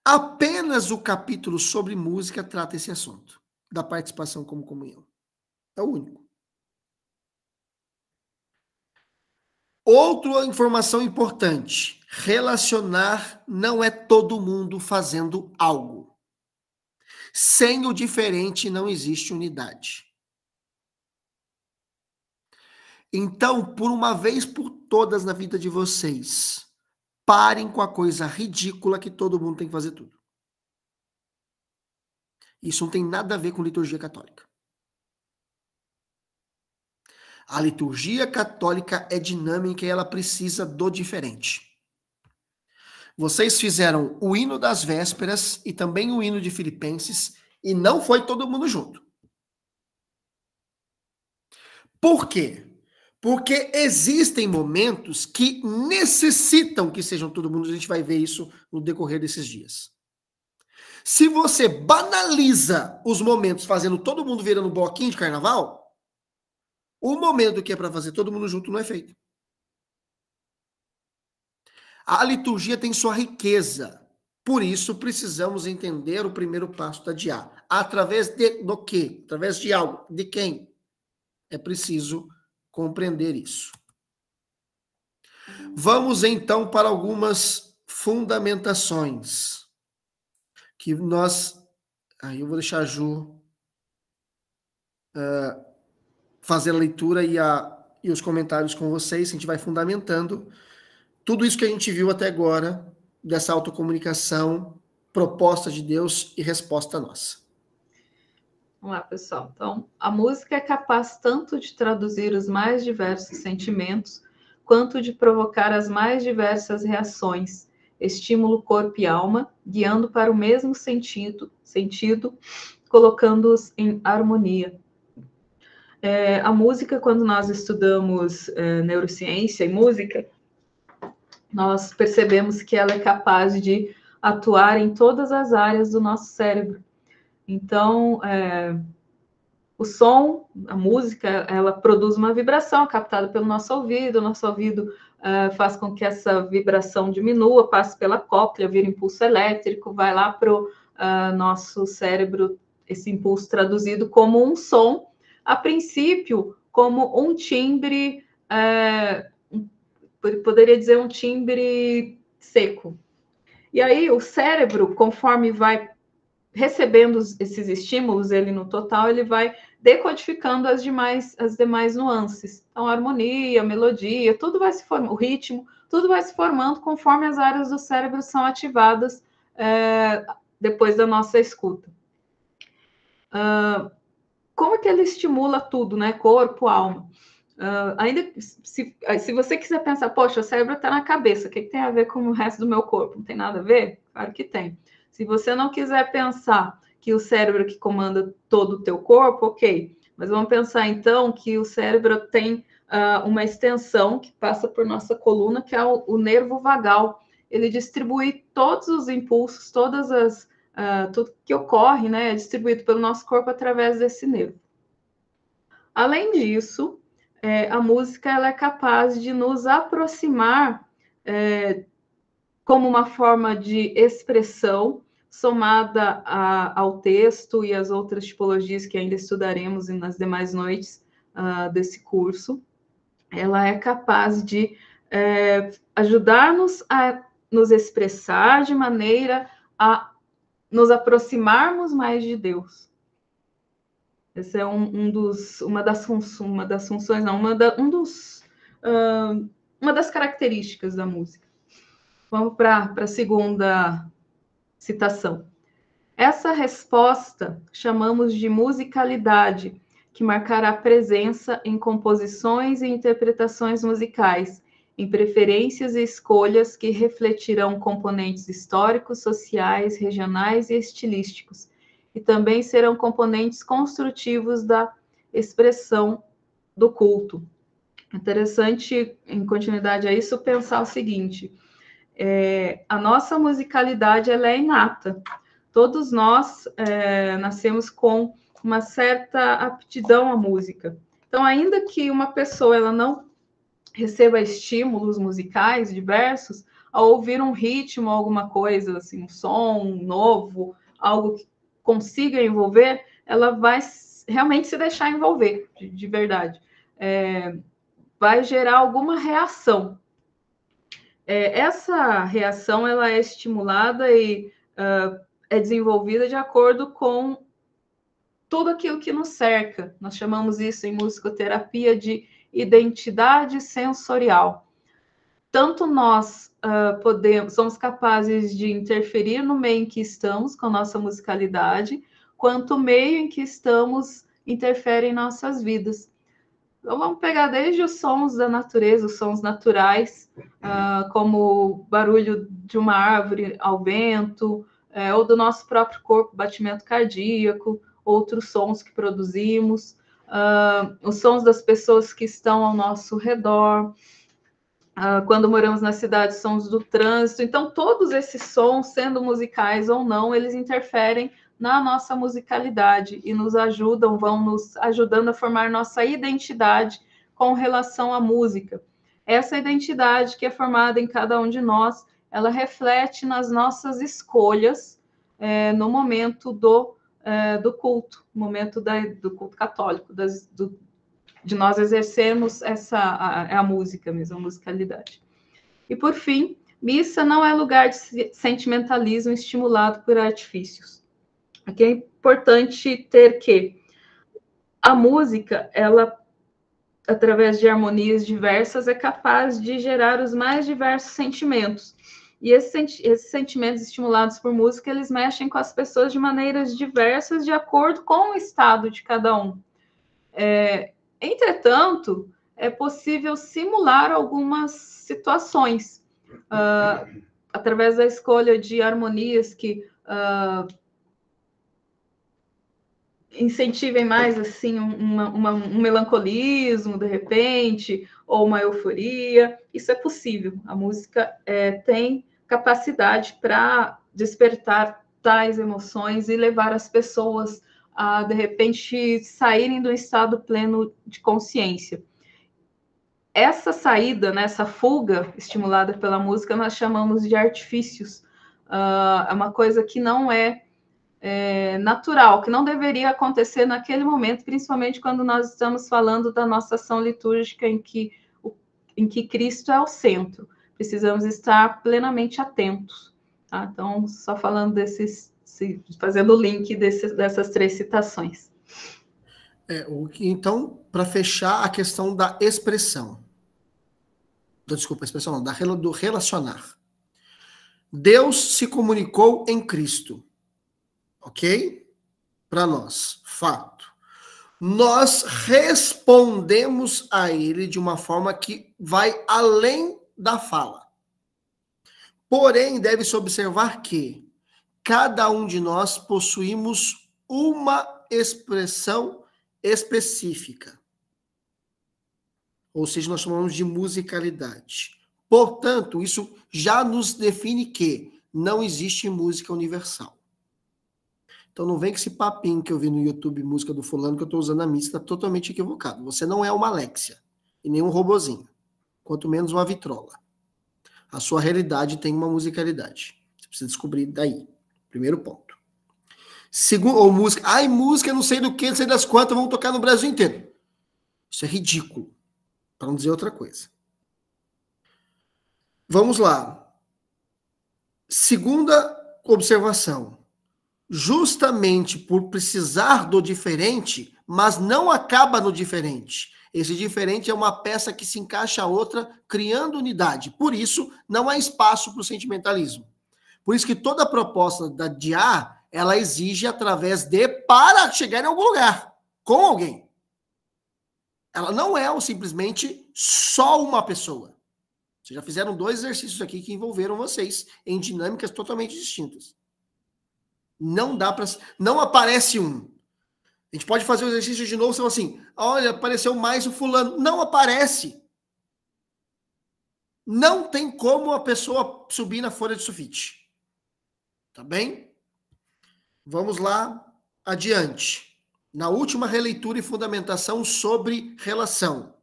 Apenas o capítulo sobre música trata esse assunto, da participação como comunhão. É o único. Outra informação importante: relacionar não é todo mundo fazendo algo. Sem o diferente não existe unidade. Então, por uma vez por todas na vida de vocês, parem com a coisa ridícula que todo mundo tem que fazer tudo. Isso não tem nada a ver com liturgia católica. A liturgia católica é dinâmica e ela precisa do diferente. Vocês fizeram o hino das vésperas e também o hino de Filipenses e não foi todo mundo junto. Por quê? Porque existem momentos que necessitam que sejam todo mundo, a gente vai ver isso no decorrer desses dias. Se você banaliza os momentos fazendo todo mundo virando bloquinho de carnaval, o momento que é para fazer todo mundo junto não é feito. A liturgia tem sua riqueza. Por isso, precisamos entender o primeiro passo da DIA. Através do quê? Através de algo. De quem? É preciso compreender isso. Vamos, então, para algumas fundamentações. Que nós... Aí eu vou deixar a Ju fazer a leitura e os comentários com vocês. A gente vai fundamentando tudo isso que a gente viu até agora, dessa autocomunicação, proposta de Deus e resposta nossa. Vamos lá, pessoal. Então, a música é capaz tanto de traduzir os mais diversos sentimentos, quanto de provocar as mais diversas reações, estímulo corpo e alma, guiando para o mesmo sentido colocando-os em harmonia. A música, quando nós estudamos neurociência e música, nós percebemos que ela é capaz de atuar em todas as áreas do nosso cérebro. Então, o som, a música, ela produz uma vibração captada pelo nosso ouvido faz com que essa vibração diminua, passe pela cóclea, vira impulso elétrico, vai lá para o nosso cérebro, esse impulso traduzido como um som, a princípio, como um timbre, poderia dizer um timbre seco. E aí, o cérebro, conforme vai recebendo esses estímulos, ele no total, ele vai decodificando as demais nuances. Então, a harmonia, a melodia, tudo vai se formando, o ritmo, tudo vai se formando conforme as áreas do cérebro são ativadas depois da nossa escuta. Como é que ele estimula tudo, né? Corpo, alma. Ainda se você quiser pensar, poxa, o cérebro está na cabeça, o que tem a ver com o resto do meu corpo? Não tem nada a ver? Claro que tem. Se você não quiser pensar que o cérebro que comanda todo o teu corpo, ok. Mas vamos pensar, então, que o cérebro tem uma extensão que passa por nossa coluna, que é o nervo vagal. Ele distribui todos os impulsos, tudo que ocorre, né, é distribuído pelo nosso corpo através desse nervo. Além disso, a música ela é capaz de nos aproximar como uma forma de expressão, somada ao texto e às outras tipologias que ainda estudaremos nas demais noites desse curso. Ela é capaz de ajudar-nos a nos expressar de maneira a nos aproximarmos mais de Deus. Essa é uma das funções, não, uma das características da música. Vamos para a segunda citação. Essa resposta chamamos de musicalidade, que marcará presença em composições e interpretações musicais, em preferências e escolhas que refletirão componentes históricos, sociais, regionais e estilísticos, e também serão componentes construtivos da expressão do culto. Interessante, em continuidade a isso, pensar o seguinte: a nossa musicalidade ela é inata. Todos nós nascemos com uma certa aptidão à música. Então, ainda que uma pessoa ela não receba estímulos musicais diversos, ao ouvir um ritmo, alguma coisa, assim, um som novo, algo que consiga envolver, ela vai realmente se deixar envolver, de verdade. Vai gerar alguma reação. Essa reação ela é estimulada e é desenvolvida de acordo com tudo aquilo que nos cerca. Nós chamamos isso em musicoterapia de identidade sensorial. Tanto nós somos capazes de interferir no meio em que estamos com a nossa musicalidade, quanto o meio em que estamos interfere em nossas vidas. Então, vamos pegar desde os sons da natureza, os sons naturais, como o barulho de uma árvore ao vento, ou do nosso próprio corpo, batimento cardíaco, outros sons que produzimos, os sons das pessoas que estão ao nosso redor, quando moramos na cidade, sons do trânsito. Então, todos esses sons, sendo musicais ou não, eles interferem na nossa musicalidade e nos ajudam, vão nos ajudando a formar nossa identidade com relação à música. Essa identidade que é formada em cada um de nós, ela reflete nas nossas escolhas no momento do culto, no momento do culto católico, de nós exercermos a música mesmo, a musicalidade. E, por fim, missa não é lugar de sentimentalismo estimulado por artifícios. Aqui é importante ter que a música, ela, através de harmonias diversas, é capaz de gerar os mais diversos sentimentos. E esses sentimentos estimulados por música, eles mexem com as pessoas de maneiras diversas, de acordo com o estado de cada um. Entretanto, é possível simular algumas situações através da escolha de harmonias que incentivem mais assim um melancolismo, de repente, ou uma euforia. Isso é possível. A música tem capacidade para despertar tais emoções e levar as pessoas a, de repente, saírem do estado pleno de consciência. Essa saída, né, essa fuga estimulada pela música, nós chamamos de artifícios. É uma coisa que não é natural, que não deveria acontecer naquele momento, principalmente quando nós estamos falando da nossa ação litúrgica em que Cristo é o centro. Precisamos estar plenamente atentos. Tá? Então, só falando fazendo o link dessas três citações. Então, para fechar a questão da expressão. Desculpa, a expressão não, do relacionar. Deus se comunicou em Cristo. Ok? Para nós, fato. Nós respondemos a ele de uma forma que vai além da fala. Porém, deve-se observar que cada um de nós possuímos uma expressão específica. Ou seja, nós chamamos de musicalidade. Portanto, isso já nos define que não existe música universal. Então não vem com esse papinho que eu vi no YouTube, música do fulano, que eu estou usando a missa, está totalmente equivocado. Você não é uma Alexia. e nenhum robozinho. Quanto menos uma vitrola. A sua realidade tem uma musicalidade. Você precisa descobrir daí. Primeiro ponto. Segundo, ou música. Ai, música, não sei do que, não sei das quantas, vão tocar no Brasil inteiro. Isso é ridículo. Para não dizer outra coisa. Vamos lá. Segunda observação. Justamente por precisar do diferente, mas não acaba no diferente. Esse diferente é uma peça que se encaixa a outra, criando unidade. Por isso, não há espaço para o sentimentalismo. Por isso que toda proposta de A, ela exige através de para chegar em algum lugar, com alguém. Ela não é simplesmente só uma pessoa. Vocês já fizeram 2 exercícios aqui que envolveram vocês em dinâmicas totalmente distintas. Não dá para... Não aparece um. A gente pode fazer o exercício de novo, você fala assim, olha, apareceu mais o fulano. Não aparece. Não tem como a pessoa subir na folha de sulfite. Tá bem? Vamos lá adiante. Na última releitura e fundamentação sobre relação.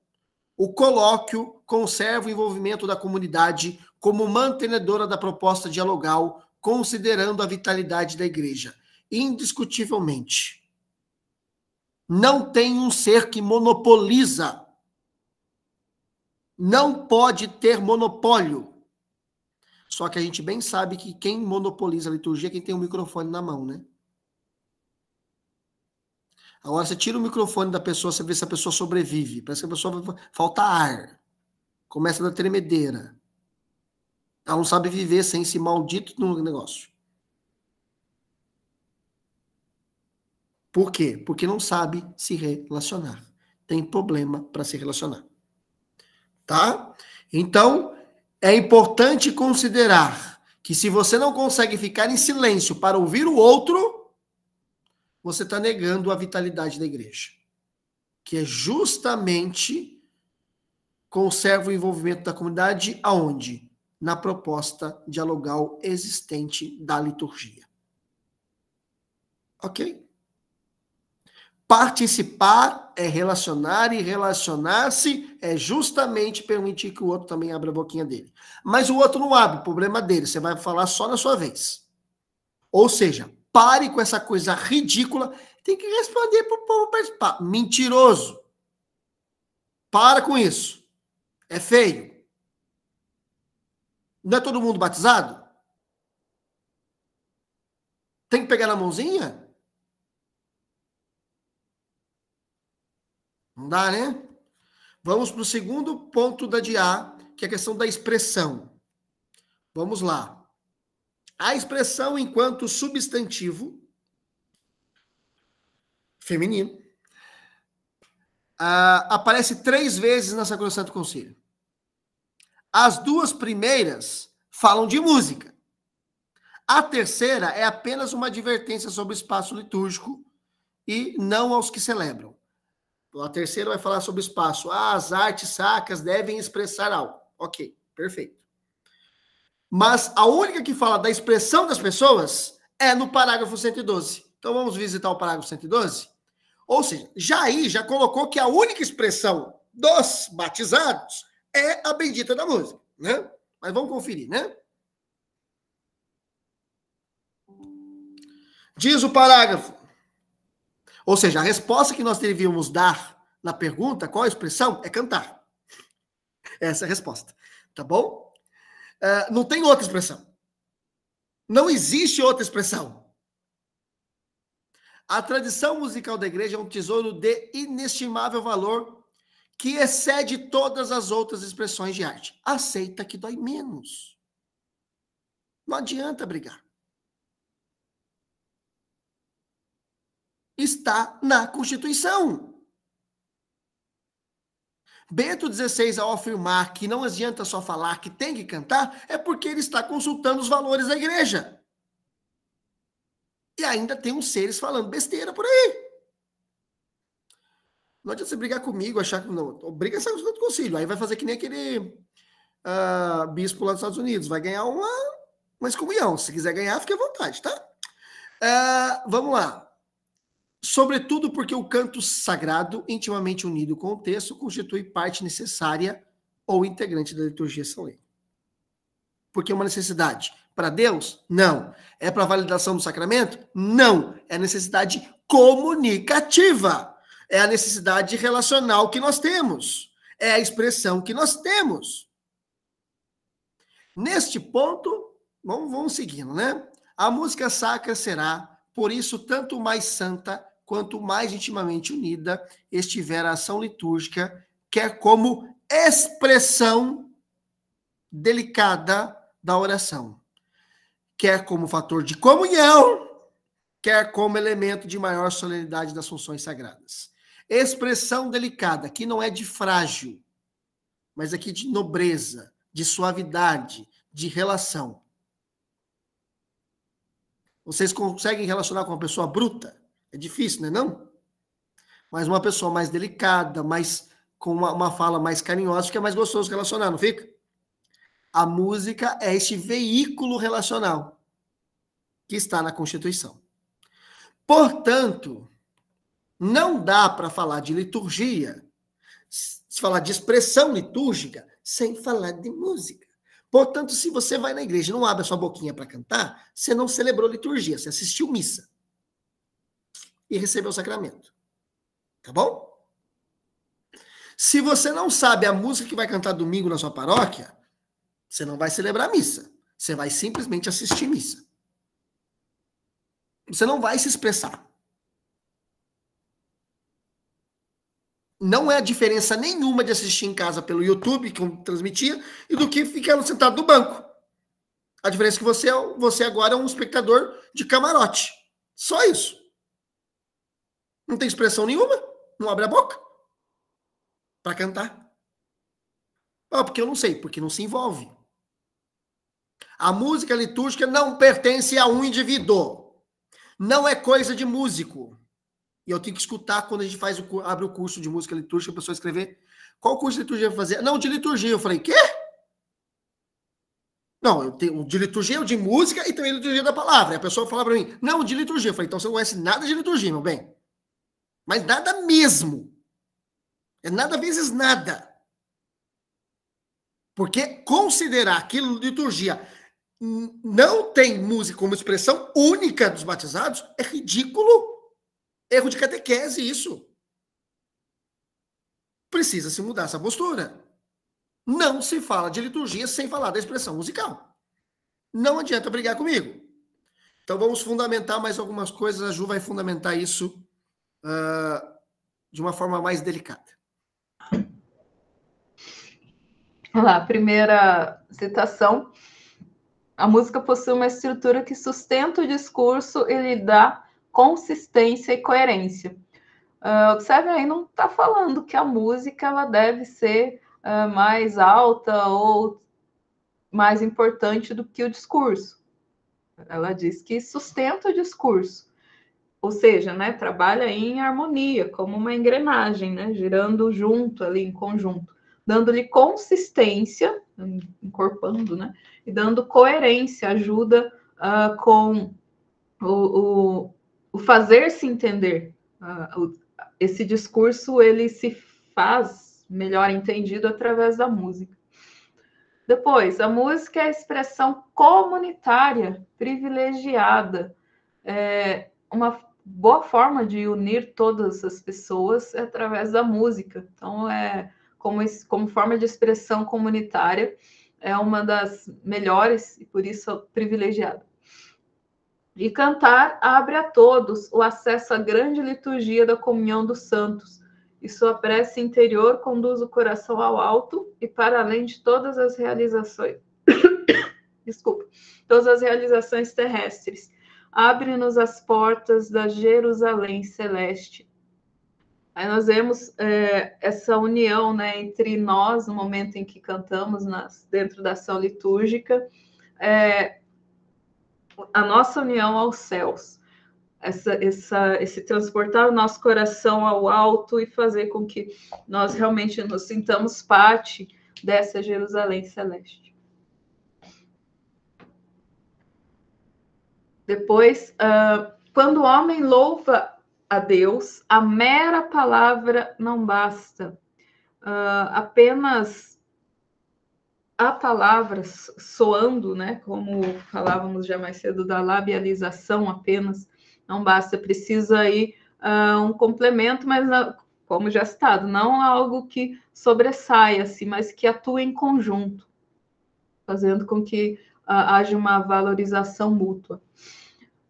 O colóquio conserva o envolvimento da comunidade como mantenedora da proposta dialogal, considerando a vitalidade da igreja. Indiscutivelmente. Não tem um ser que monopoliza. Não pode ter monopólio. Só que a gente bem sabe que quem monopoliza a liturgia é quem tem o microfone na mão, né? Agora você tira o microfone da pessoa, você vê se a pessoa sobrevive. Parece que a pessoa falta ar. Começa a dar tremedeira. Ela não sabe viver sem esse maldito no negócio. Por quê? Porque não sabe se relacionar. Tem problema para se relacionar. Tá? Então, é importante considerar que se você não consegue ficar em silêncio para ouvir o outro, você está negando a vitalidade da igreja. Que é justamente conserva o envolvimento da comunidade aonde? Na proposta dialogal existente da liturgia. Ok? Participar é relacionar e relacionar-se é justamente permitir que o outro também abra a boquinha dele. Mas o outro não abre, o problema dele, você vai falar só na sua vez. Ou seja, pare com essa coisa ridícula, tem que responder para o povo participar. Mentiroso. Para com isso. É feio. Não é todo mundo batizado? Tem que pegar na mãozinha? Não dá, né? Vamos para o segundo ponto da DIA, que é a questão da expressão. Vamos lá. A expressão enquanto substantivo feminino aparece 3 vezes na Sacrosanto Concílio. As 2 primeiras falam de música. A terceira é apenas uma advertência sobre o espaço litúrgico e não aos que celebram. A terceira vai falar sobre o espaço. As artes sacras devem expressar algo. Ok, perfeito. Mas a única que fala da expressão das pessoas é no parágrafo 112. Então vamos visitar o parágrafo 112? Ou seja, já colocou que a única expressão dos batizados é a bendita da música, né? Mas vamos conferir, né? Diz o parágrafo. Ou seja, a resposta que nós devíamos dar na pergunta, qual a expressão? É cantar. Essa é a resposta. Tá bom? Não tem outra expressão. Não existe outra expressão. A tradição musical da igreja é um tesouro de inestimável valor que excede todas as outras expressões de arte. Aceita que dói menos. Não adianta brigar. Está na Constituição. Bento XVI, ao afirmar que não adianta só falar que tem que cantar, é porque ele está consultando os valores da igreja. E ainda tem uns seres falando besteira por aí. Não adianta você brigar comigo, achar que não. Briga essa coisa do concílio. Aí vai fazer que nem aquele bispo lá dos Estados Unidos. Vai ganhar uma excomunhão. Se quiser ganhar, fique à vontade, tá? Vamos lá. Sobretudo porque o canto sagrado, intimamente unido com o texto, constitui parte necessária ou integrante da liturgia solene. Porque é uma necessidade para Deus? Não. É para validação do sacramento? Não. É necessidade comunicativa. É a necessidade relacional que nós temos. É a expressão que nós temos. Neste ponto, vamos seguindo, né? A música sacra será, por isso, tanto mais santa, quanto mais intimamente unida estiver a ação litúrgica, quer como expressão delicada da oração, quer como fator de comunhão, quer como elemento de maior solenidade das funções sagradas. Expressão delicada, que não é de frágil, mas aqui de nobreza, de suavidade, de relação. Vocês conseguem relacionar com uma pessoa bruta? É difícil, não é não? Mas uma pessoa mais delicada, mais, com uma fala mais carinhosa, fica mais gostoso relacionar, não fica? A música é este veículo relacional que está na Constituição. Portanto, não dá para falar de liturgia, se falar de expressão litúrgica, sem falar de música. Portanto, se você vai na igreja e não abre a sua boquinha para cantar, você não celebrou liturgia, você assistiu missa e recebeu o sacramento. Tá bom? Se você não sabe a música que vai cantar domingo na sua paróquia, você não vai celebrar a missa. Você vai simplesmente assistir missa. Você não vai se expressar. Não é diferença nenhuma de assistir em casa pelo YouTube, que eu transmitia, e do que ficar sentado no banco. A diferença é que você agora é um espectador de camarote. Só isso. Não tem expressão nenhuma. Não abre a boca para cantar. Porque eu não sei, porque não se envolve. A música litúrgica não pertence a um indivíduo. Não é coisa de músico. E eu tenho que escutar quando a gente abre o curso de música litúrgica, a pessoa escrever qual curso de liturgia eu vou fazer. Não, de liturgia. Eu falei, quê? Não, eu tenho de liturgia, de música e também liturgia da palavra. E a pessoa fala para mim, não, de liturgia. Eu falei, então você não conhece nada de liturgia, meu bem. Mas nada mesmo. É nada vezes nada. Porque considerar que liturgia não tem música como expressão única dos batizados é ridículo. Erro de catequese, isso. Precisa se mudar essa postura. Não se fala de liturgia sem falar da expressão musical. Não adianta brigar comigo. Então vamos fundamentar mais algumas coisas. A Ju vai fundamentar isso de uma forma mais delicada. Olha lá, primeira citação. A música possui uma estrutura que sustenta o discurso e lhe dá consistência e coerência. Observe aí, não está falando que a música ela deve ser mais alta ou mais importante do que o discurso. Ela diz que sustenta o discurso, ou seja, né, trabalha em harmonia, como uma engrenagem, né, girando junto ali em conjunto, dando-lhe consistência, encorpando, né, e dando coerência, ajuda com o fazer-se entender. Esse discurso ele se faz melhor entendido através da música. Depois, a música é a expressão comunitária privilegiada. Uma boa forma de unir todas as pessoas é através da música. Então, como forma de expressão comunitária, é uma das melhores e, por isso, privilegiada. E cantar abre a todos o acesso à grande liturgia da comunhão dos santos, e sua prece interior conduz o coração ao alto e para além de todas as realizações, todas as realizações terrestres. Abre-nos as portas da Jerusalém celeste. Aí nós vemos essa união, né, entre nós, no momento em que cantamos dentro da ação litúrgica, a nossa união aos céus, esse transportar o nosso coração ao alto e fazer com que nós realmente nos sintamos parte dessa Jerusalém celeste. Depois, quando o homem louva a Deus, a mera palavra não basta. Apenas a palavra soando, né, como falávamos já mais cedo, da labialização apenas, não basta, precisa aí um complemento, mas como já citado, não algo que sobressaia, assim, mas que atue em conjunto, fazendo com que haja uma valorização mútua.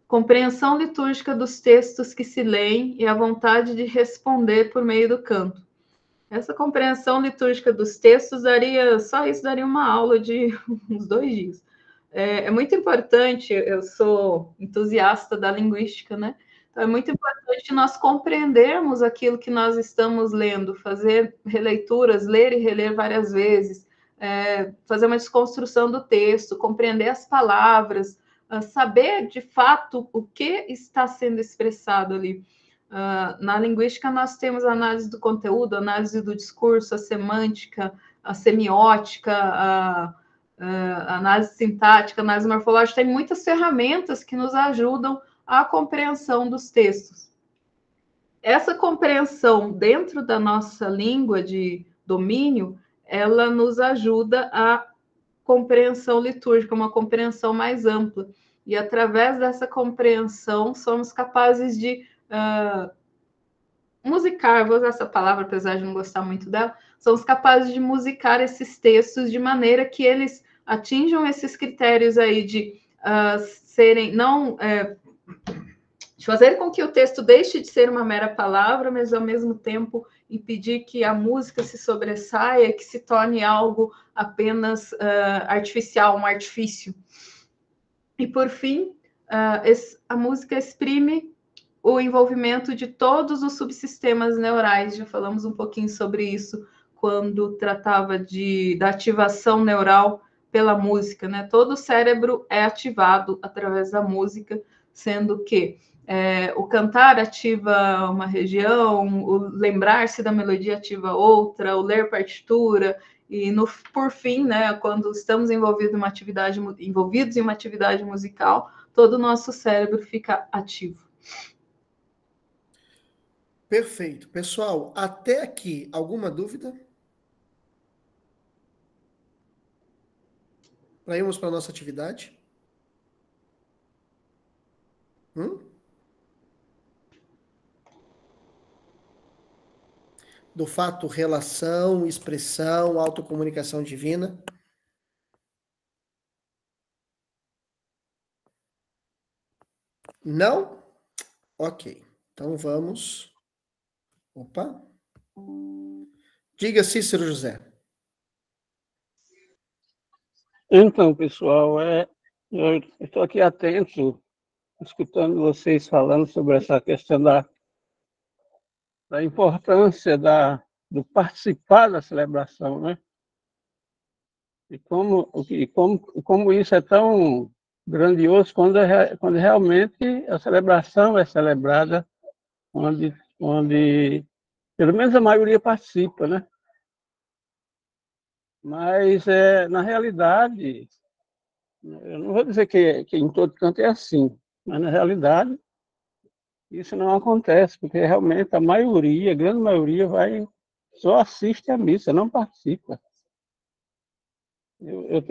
Compreensão litúrgica dos textos que se leem e a vontade de responder por meio do canto. Essa compreensão litúrgica dos textos só isso daria uma aula de uns 2 dias. É muito importante, eu sou entusiasta da linguística, né? Então, é muito importante nós compreendermos aquilo que nós estamos lendo, fazer releituras, ler e reler várias vezes, fazer uma desconstrução do texto, compreender as palavras, saber de fato o que está sendo expressado ali. Na linguística, nós temos a análise do conteúdo, a análise do discurso, a semântica, a semiótica, a análise sintática, a análise morfológica. Tem muitas ferramentas que nos ajudam à compreensão dos textos. Essa compreensão dentro da nossa língua de domínio, ela nos ajuda a compreensão litúrgica, uma compreensão mais ampla. E através dessa compreensão, somos capazes de musicar, vou usar essa palavra, apesar de não gostar muito dela, somos capazes de musicar esses textos de maneira que eles atinjam esses critérios aí de serem, não, de fazer com que o texto deixe de ser uma mera palavra, mas ao mesmo tempo impedir que a música se sobressaia, que se torne algo apenas artificial, um artifício. E por fim, a música exprime o envolvimento de todos os subsistemas neurais. Já falamos um pouquinho sobre isso quando tratava da ativação neural pela música, né? Todo o cérebro é ativado através da música, sendo que o cantar ativa uma região, o lembrar-se da melodia ativa outra, o ler partitura, e por fim, né, quando estamos envolvidos em uma atividade musical, todo o nosso cérebro fica ativo. Perfeito. Pessoal, até aqui, alguma dúvida? Para irmos para a nossa atividade? Do fato, relação, expressão, autocomunicação divina. Não? Ok. Então vamos. Opa. Diga, Cícero José. Então, pessoal, eu estou aqui atento, escutando vocês falando sobre essa questão da importância do participar da celebração, né? E como isso é tão grandioso quando realmente a celebração é celebrada onde pelo menos a maioria participa, né? Mas, na realidade, eu não vou dizer que em todo canto é assim, mas na realidade isso não acontece, porque realmente a grande maioria só assiste à missa, não participa. Eu